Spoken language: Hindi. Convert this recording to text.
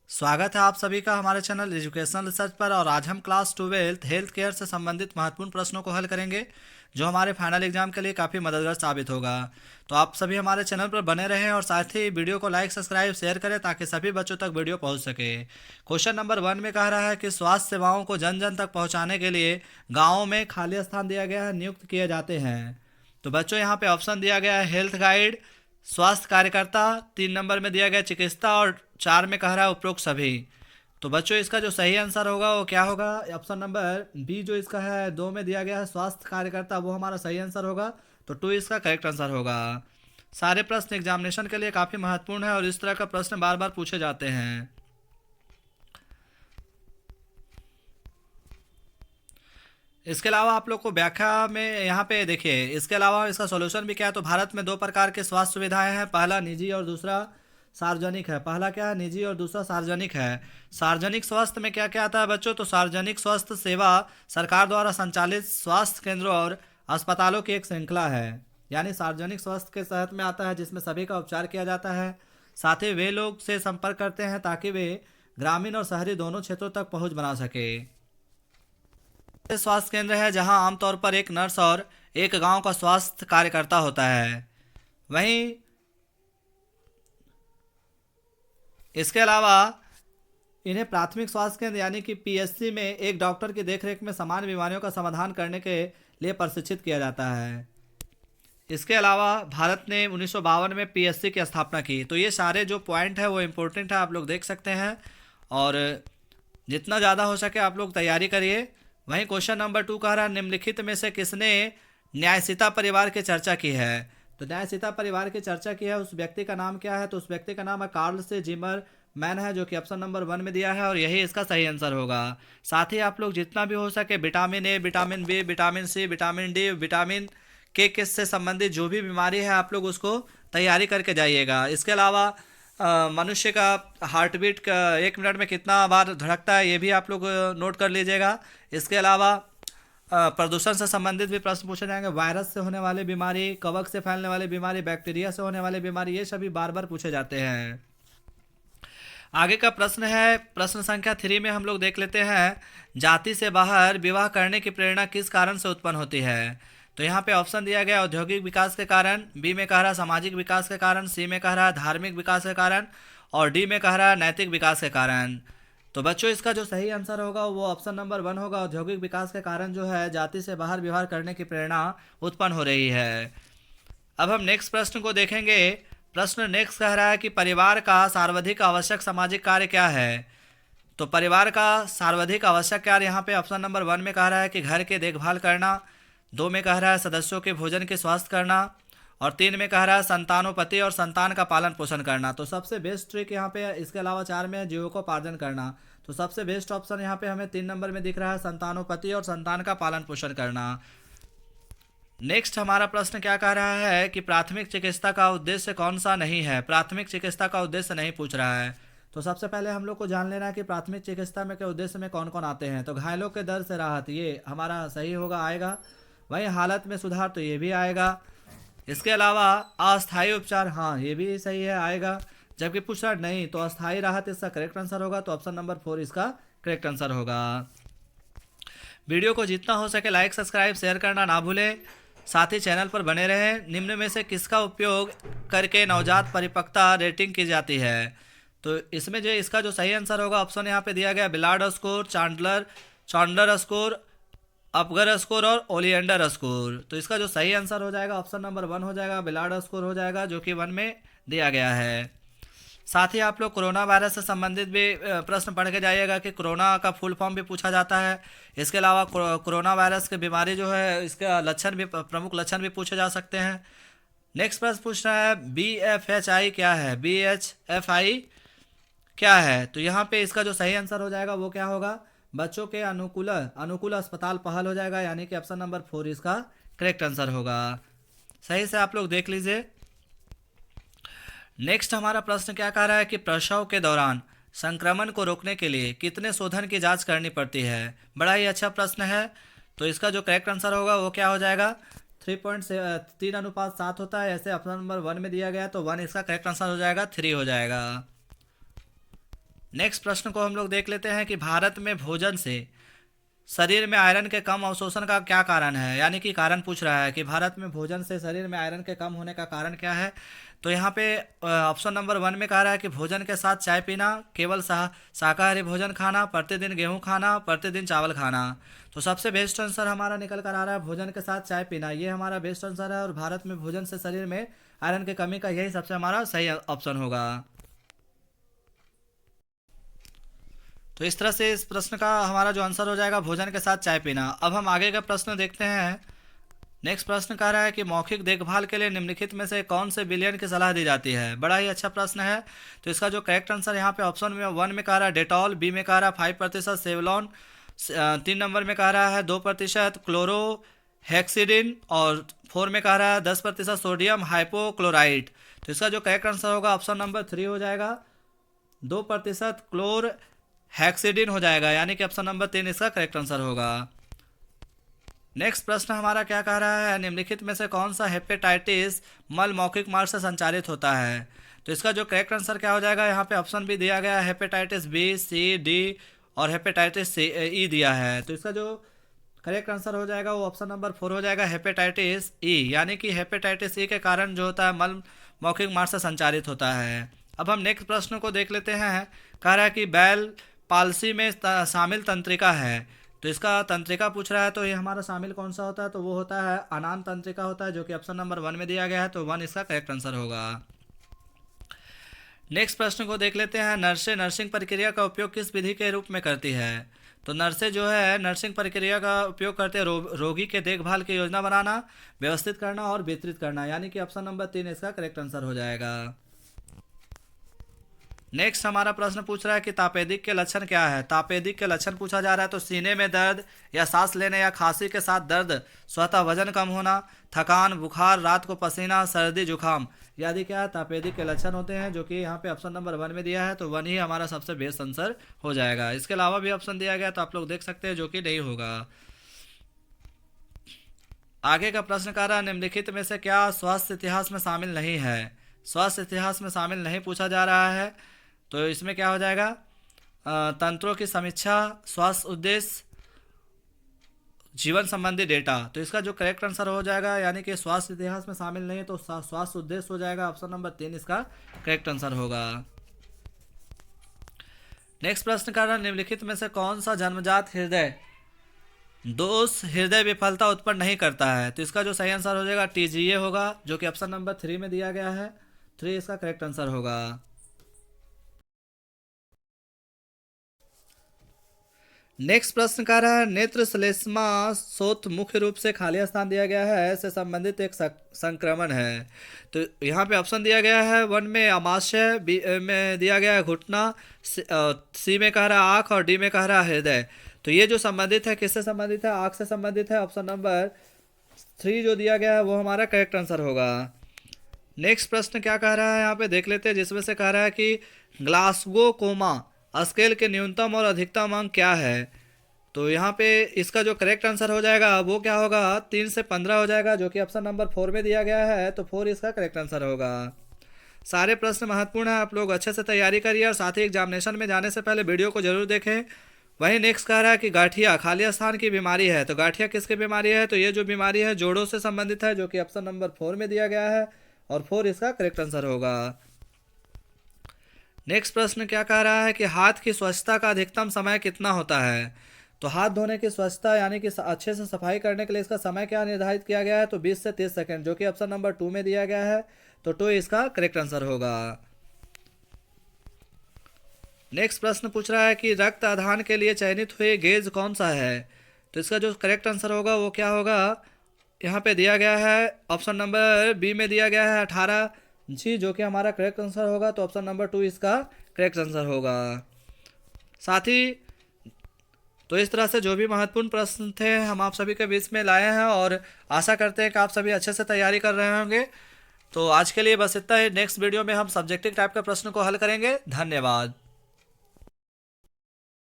स्वागत है आप सभी का हमारे चैनल एजुकेशनल रिसर्च पर। और आज हम क्लास 12 हेल्थ केयर से संबंधित महत्वपूर्ण प्रश्नों को हल करेंगे जो हमारे फाइनल एग्जाम के लिए काफ़ी मददगार साबित होगा। तो आप सभी हमारे चैनल पर बने रहें और साथ ही वीडियो को लाइक सब्सक्राइब शेयर करें ताकि सभी बच्चों तक वीडियो पहुंच सके। क्वेश्चन नंबर 1 में कह रहा है कि स्वास्थ्य सेवाओं को जन जन तक पहुँचाने के लिए गाँवों में खाली स्थान दिया गया है, नियुक्त किए जाते हैं। तो बच्चों यहाँ पे ऑप्शन दिया गया है हेल्थ गाइड, स्वास्थ्य कार्यकर्ता, 3 नंबर में दिया गया चिकित्सा और 4 में कह रहा है उपरोक्त सभी। तो बच्चों इसका जो सही आंसर होगा वो क्या होगा? ऑप्शन नंबर बी जो इसका है 2 में दिया गया है स्वास्थ्य कार्यकर्ता, वो हमारा सही आंसर होगा। तो 2 इसका करेक्ट आंसर होगा। सारे प्रश्न एग्जामिनेशन के लिए काफ़ी महत्वपूर्ण है और इस तरह का प्रश्न बार बार पूछे जाते हैं। इसके अलावा आप लोग को व्याख्या में यहाँ पे देखिए, इसके अलावा इसका सॉल्यूशन भी क्या है। तो भारत में दो प्रकार के स्वास्थ्य सुविधाएं हैं, पहला निजी और दूसरा सार्वजनिक है। पहला क्या है? निजी और दूसरा सार्वजनिक है। सार्वजनिक स्वास्थ्य में क्या क्या आता है बच्चों? तो सार्वजनिक स्वास्थ्य सेवा सरकार द्वारा संचालित स्वास्थ्य केंद्रों और अस्पतालों की एक श्रृंखला है। यानी सार्वजनिक स्वास्थ्य के तहत में आता है जिसमें सभी का उपचार किया जाता है। साथ ही वे लोग से संपर्क करते हैं ताकि वे ग्रामीण और शहरी दोनों क्षेत्रों तक पहुंच बना सके। स्वास्थ्य केंद्र है जहां आमतौर पर एक नर्स और एक गांव का स्वास्थ्य कार्यकर्ता होता है। वहीं इसके अलावा इन्हें प्राथमिक स्वास्थ्य केंद्र यानी कि पीएचसी में एक डॉक्टर की देखरेख में सामान्य बीमारियों का समाधान करने के लिए प्रशिक्षित किया जाता है। इसके अलावा भारत ने 1952 में पीएचसी की स्थापना की। तो ये सारे जो पॉइंट है वो इम्पोर्टेंट है, आप लोग देख सकते हैं और जितना ज़्यादा हो सके आप लोग तैयारी करिए। वहीं क्वेश्चन नंबर 2 कह रहा है निम्नलिखित में से किसने न्यायसीता परिवार की चर्चा की है। तो न्यायसीता परिवार की चर्चा की है उस व्यक्ति का नाम क्या है? तो उस व्यक्ति का नाम है कार्ल से जिमर मैन है, जो कि ऑप्शन नंबर 1 में दिया है और यही इसका सही आंसर होगा। साथ ही आप लोग जितना भी हो सके vitamin A, vitamin B, vitamin C, vitamin D, vitamin K किस से संबंधित जो भी बीमारी है आप लोग उसको तैयारी करके जाइएगा। इसके अलावा मनुष्य का हार्ट बीट का 1 मिनट में कितना बार धड़कता है ये भी आप लोग नोट कर लीजिएगा। इसके अलावा प्रदूषण से संबंधित भी प्रश्न पूछे जाएंगे। वायरस से होने वाली बीमारी, कवक से फैलने वाली बीमारी, बैक्टीरिया से होने वाली बीमारी, ये सभी बार बार पूछे जाते हैं। आगे का प्रश्न है प्रश्न संख्या 3 में हम लोग देख लेते हैं जाति से बाहर विवाह करने की प्रेरणा किस कारण से उत्पन्न होती है। तो यहाँ पे ऑप्शन दिया गया औद्योगिक विकास के कारण, बी में कह रहा है सामाजिक विकास के कारण, सी में कह रहा है धार्मिक विकास के कारण और डी में कह रहा है नैतिक विकास के कारण। तो बच्चों इसका जो सही आंसर होगा वो ऑप्शन नंबर 1 होगा। औद्योगिक विकास के कारण जो है जाति से बाहर विवाह करने की प्रेरणा उत्पन्न हो रही है। अब हम नेक्स्ट प्रश्न को देखेंगे। प्रश्न नेक्स्ट कह रहा है कि परिवार का सर्वाधिक आवश्यक सामाजिक कार्य क्या है। तो परिवार का सर्वाधिक आवश्यक कार्य यहाँ पे ऑप्शन नंबर 1 में कह रहा है कि घर के देखभाल करना, 2 में कह रहा है सदस्यों के भोजन के स्वास्थ्य करना और 3 में कह रहा है संतानोपति और संतान का पालन पोषण करना। तो सबसे बेस्ट ट्रिक यहाँ पे इसके अलावा 4 में है जीविकोपार्जन करना। तो सबसे बेस्ट ऑप्शन यहाँ पे हमें 3 नंबर में दिख रहा है संतानोपति और संतान का पालन पोषण करना। नेक्स्ट हमारा प्रश्न क्या कह रहा है कि प्राथमिक चिकित्सा का उद्देश्य कौन सा नहीं है। प्राथमिक चिकित्सा का उद्देश्य नहीं पूछ रहा है। तो सबसे पहले हम लोग को जान लेना है कि प्राथमिक चिकित्सा में के उद्देश्य में कौन कौन आते हैं। तो घायलों के दर्द से राहत, ये हमारा सही होगा, आएगा। वहीं हालत में सुधार, तो ये भी आएगा। इसके अलावा अस्थायी उपचार, हाँ ये भी सही है, आएगा। जबकि पूछ रहा नहीं तो अस्थायी राहत इसका करेक्ट आंसर होगा। तो ऑप्शन नंबर 4 इसका करेक्ट आंसर होगा। वीडियो को जितना हो सके लाइक सब्सक्राइब शेयर करना ना भूलें, साथ ही चैनल पर बने रहें। निम्न में से किसका उपयोग करके नवजात परिपक्वता रेटिंग की जाती है। तो इसमें जो इसका जो सही आंसर होगा ऑप्शन यहाँ पे दिया गया Ballard score, Chandler score, Apgar score और ओलियंडर स्कोर। तो इसका जो सही आंसर हो जाएगा ऑप्शन नंबर 1 हो जाएगा, बिलार्ड स्कोर हो जाएगा, जो कि 1 में दिया गया है। साथ ही आप लोग कोरोना वायरस से संबंधित भी प्रश्न पढ़ के जाइएगा कि कोरोना का फुल फॉर्म भी पूछा जाता है। इसके अलावा कोरोना वायरस की बीमारी जो है इसका लक्षण भी, प्रमुख लक्षण भी पूछे जा सकते हैं। नेक्स्ट प्रश्न पूछ रहा है BFHI क्या है। BHFI क्या है। तो यहाँ पे इसका जो सही आंसर हो जाएगा वो क्या होगा? बच्चों के अनुकूल अस्पताल पहल हो जाएगा, यानी कि ऑप्शन नंबर 4 इसका करेक्ट आंसर होगा। सही से आप लोग देख लीजिए। नेक्स्ट हमारा प्रश्न क्या कह रहा है कि प्रसव के दौरान संक्रमण को रोकने के लिए कितने शोधन की जांच करनी पड़ती है। बड़ा ही अच्छा प्रश्न है। तो इसका जो करेक्ट आंसर होगा वो क्या हो जाएगा? 3.3:7 होता है, ऐसे ऑप्शन नंबर 1 में दिया गया तो 1 इसका करेक्ट आंसर हो जाएगा, 3 हो जाएगा। नेक्स्ट प्रश्न को हम लोग देख लेते हैं कि भारत में भोजन से शरीर में आयरन के कम अवशोषण का क्या कारण है, यानी कि कारण पूछ रहा है कि भारत में भोजन से शरीर में आयरन के कम होने का कारण क्या है। तो यहाँ पे ऑप्शन नंबर 1 में कह रहा है कि भोजन के साथ चाय पीना, केवल शाकाहारी भोजन खाना, प्रतिदिन गेहूं खाना, प्रतिदिन चावल खाना। तो सबसे बेस्ट आंसर हमारा निकल कर आ रहा है भोजन के साथ चाय पीना, ये हमारा बेस्ट आंसर है। और भारत में भोजन से शरीर में आयरन की कमी का यही सबसे हमारा सही ऑप्शन होगा। तो इस तरह से इस प्रश्न का हमारा जो आंसर हो जाएगा भोजन के साथ चाय पीना। अब हम आगे का प्रश्न देखते हैं। नेक्स्ट प्रश्न कह रहा है कि मौखिक देखभाल के लिए निम्नलिखित में से कौन से विलयन की सलाह दी जाती है। बड़ा ही अच्छा प्रश्न है। तो इसका जो करेक्ट आंसर यहाँ पे ऑप्शन में 1 में कह रहा है डेटॉल, बी में कह रहा है 5% सेवलॉन, 3 नंबर में कह रहा है 2% क्लोरोहेक्सिडिन और 4 में कह रहा है 10% सोडियम हाइपोक्लोराइड। तो इसका जो करेक्ट आंसर होगा ऑप्शन नंबर 3 हो जाएगा, 2% क्लोर हेक्सिडिन हो जाएगा, यानी कि ऑप्शन नंबर 3 इसका करेक्ट आंसर होगा। नेक्स्ट प्रश्न हमारा क्या कह रहा है, निम्नलिखित में से कौन सा हेपेटाइटिस मल मौखिक मार्ग से संचालित होता है। तो इसका जो करेक्ट आंसर क्या हो जाएगा, यहाँ पे ऑप्शन भी दिया गया है हेपेटाइटिस बी, सी, डी और हेपेटाइटिस ई दिया है। तो इसका जो करेक्ट आंसर हो जाएगा वो ऑप्शन नंबर 4 हो जाएगा, हेपेटाइटिस ई, यानी कि हेपेटाइटिस ई के कारण जो होता है मल मौखिक मार्ग से संचालित होता है। अब हम नेक्स्ट प्रश्न को देख लेते हैं। कह रहा है कि बैल पालसी में शामिल तंत्रिका है। तो इसका तंत्रिका पूछ रहा है, तो ये हमारा शामिल कौन सा होता है, तो वो होता है अनान तंत्रिका होता है, जो कि ऑप्शन नंबर 1 में दिया गया है। तो 1 इसका करेक्ट आंसर होगा। नेक्स्ट प्रश्न को देख लेते हैं। नर्सें नर्सिंग प्रक्रिया का उपयोग किस विधि के रूप में करती है। तो नर्सें जो है नर्सिंग प्रक्रिया का उपयोग करते हैं रोगी के देखभाल की योजना बनाना, व्यवस्थित करना और वितरित करना, यानी कि ऑप्शन नंबर 3 इसका करेक्ट आंसर हो जाएगा। नेक्स्ट हमारा प्रश्न पूछ रहा है कि तापेदिक के लक्षण क्या है। तापेदिक के लक्षण पूछा जा रहा है, तो सीने में दर्द या सांस लेने या खांसी के साथ दर्द, स्वतः वजन कम होना, थकान, बुखार, रात को पसीना, सर्दी, जुकाम, यदि क्या है तापेदिक के लक्षण होते हैं, जो कि यहाँ पे ऑप्शन नंबर 1 में दिया है। तो 1 ही हमारा सबसे बेस्ट आंसर हो जाएगा। इसके अलावा भी ऑप्शन दिया गया तो आप लोग देख सकते हैं, जो कि नहीं होगा। आगे का प्रश्न कह रहा है निम्नलिखित में से क्या स्वास्थ्य इतिहास में शामिल नहीं है। स्वास्थ्य इतिहास में शामिल नहीं पूछा जा रहा है, तो इसमें क्या हो जाएगा, तंत्रों की समीक्षा, स्वास्थ्य उद्देश्य, जीवन संबंधी डेटा। तो इसका जो करेक्ट आंसर हो जाएगा, यानी कि स्वास्थ्य इतिहास में शामिल नहीं है, तो स्वास्थ्य उद्देश्य हो जाएगा। ऑप्शन नंबर 3 इसका करेक्ट आंसर होगा। नेक्स्ट प्रश्न का निम्नलिखित में से कौन सा जन्मजात हृदय दोष हृदय विफलता उत्पन्न नहीं करता है। तो इसका जो सही आंसर हो जाएगा TGA होगा, जो कि ऑप्शन नंबर 3 में दिया गया है। 3 इसका करेक्ट आंसर होगा। नेक्स्ट प्रश्न कह रहा है नेत्र श्लेष्मा शोथ मुख्य रूप से खाली स्थान दिया गया है से संबंधित एक संक्रमण है। तो यहाँ पे ऑप्शन दिया गया है 1 में आमाशय, बी में दिया गया है घुटना, सी में कह रहा है आँख और डी में कह रहा है हृदय। तो ये जो संबंधित है किससे संबंधित है, आँख से संबंधित है। ऑप्शन नंबर 3 जो दिया गया है वो हमारा करेक्ट आंसर होगा। नेक्स्ट प्रश्न क्या कह रहा है यहाँ पे देख लेते हैं, जिसमें से कह रहा है कि ग्लासगो कोमा स्केल के न्यूनतम और अधिकतम अंक क्या है। तो यहाँ पे इसका जो करेक्ट आंसर हो जाएगा वो क्या होगा, 3 से 15 हो जाएगा, जो कि ऑप्शन नंबर 4 में दिया गया है। तो 4 इसका करेक्ट आंसर होगा। सारे प्रश्न महत्वपूर्ण हैं, आप लोग अच्छे से तैयारी करिए और साथ ही एग्जामिनेशन में जाने से पहले वीडियो को जरूर देखें। वहीं नेक्स्ट कह रहा है कि गाठिया खाली स्थान की बीमारी है। तो गाठिया किसकी बीमारी है, तो ये जो बीमारी है जोड़ों से संबंधित है, जो कि ऑप्शन नंबर 4 में दिया गया है और 4 इसका करेक्ट आंसर होगा। नेक्स्ट प्रश्न क्या कह रहा है कि हाथ की स्वच्छता का अधिकतम समय कितना होता है। तो हाथ धोने की स्वच्छता यानी कि अच्छे से सफाई करने के लिए इसका समय क्या निर्धारित किया गया है, तो 20 से 30 सेकंड, जो कि ऑप्शन नंबर 2 में दिया गया है। तो 2 इसका करेक्ट आंसर होगा। नेक्स्ट प्रश्न पूछ रहा है कि रक्त आधान के लिए चयनित हुए गेज कौन सा है। तो इसका जो करेक्ट आंसर होगा वो क्या होगा, यहाँ पे दिया गया है ऑप्शन नंबर बी में दिया गया है 18 जी, जो कि हमारा करेक्ट आंसर होगा। तो ऑप्शन नंबर 2 इसका करेक्ट आंसर होगा। साथ ही तो इस तरह से जो भी महत्वपूर्ण प्रश्न थे हम आप सभी के बीच में लाए हैं और आशा करते हैं कि आप सभी अच्छे से तैयारी कर रहे होंगे। तो आज के लिए बस इतना ही। नेक्स्ट वीडियो में हम सब्जेक्टिव टाइप के प्रश्न को हल करेंगे। धन्यवाद।